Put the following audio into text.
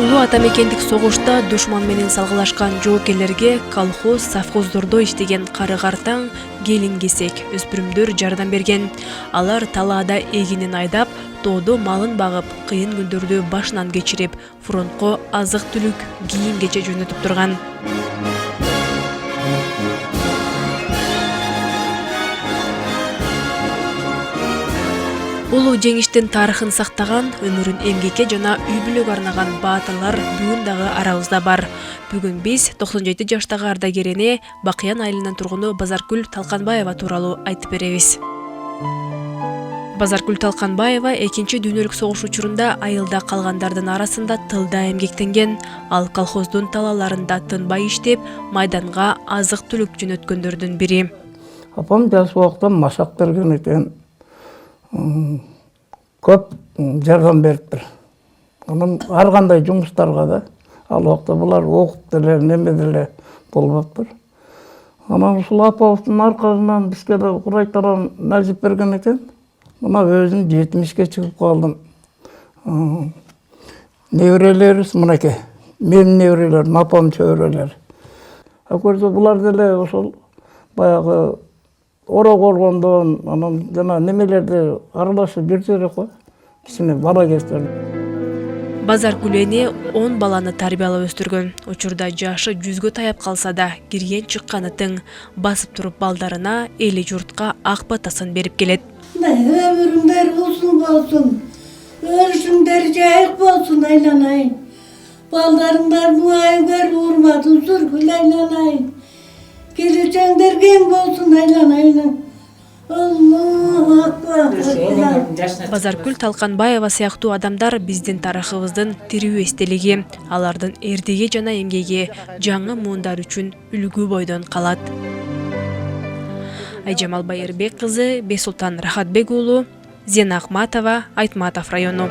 Улуу ата мекендик согушта душман менен салгылашкан жоокерлерге колхоз, совхоздордо иштеген кары-картаң, келин-кесек өспүрүмдөр жардам берген. Алар талаада эгинин айдап, тоодо малын багып, кыйын күндөрдү башынан кечирип, фронтко азык-түлүк, кийим-кече жөнөтүп турган. Улуу жеңиштин тарыхын сактаган, өмүрүн эмгекке жана үй-бүлөгө арнаган баатырлар бүгүн дагы арабызда бар. Бүгүн биз 97 жаштагы ардагер эне Бакыян айылынын тургуну Базаркүл Талканбаева тууралуу айтып беребиз. Базаркүл Талканбаева экинчи дүйнөлүк согуш учурунда айылда калгандардын арасында тылда эмгектенген. Ал колхоздун талааларында тынбай иштеп, майданга азык-түлүк жөнөткөндөрдүн бири. Апам жаш убакта машак берген экен. Көп жардам бериптир. Анан ар кандай жумуштарга да. Ал убакта булар окуп деле, неме деле болбоптур. Анан ушул апабыздын аркасынан бизге да курайтаран насип берген экен. Мына өзүм 70-ке чыгып калдым. Неберелерибиз мынакей. Менин неберелерим, апам чөбөрөлөр. Көрсө булар деле ошол баягы ора коргондон, анан жана немелерди аралашып жүрсөрөк го. Кичине бала кезден. Базаркүл эне 10 баланы тарбиялап өстүргөн. Учурда жашы 100гө таяп калса да, кирген чыкканы тың. Басып туруп балдарына, эли журтка ак батасын берип келет. Ömürümler olsun, ölüşümler cahil olsun aylanayın. Ballarımlar muayyer vurmadı, zurgül aylanayın. Geleceğinler gen olsun aylanayın. Allah akbar. Базаркүл Талканбаева сыяктуу адамдар биздин тарыхыбыздын тирүү эстелиги. Алардын эрдиги жана эмгеги жаңы муундар үчүн үлгү бойдон калат. Айжамал Байырбек кызы, Бесултан Рахатбек уулу, Зена Ахматова, Айтматов району.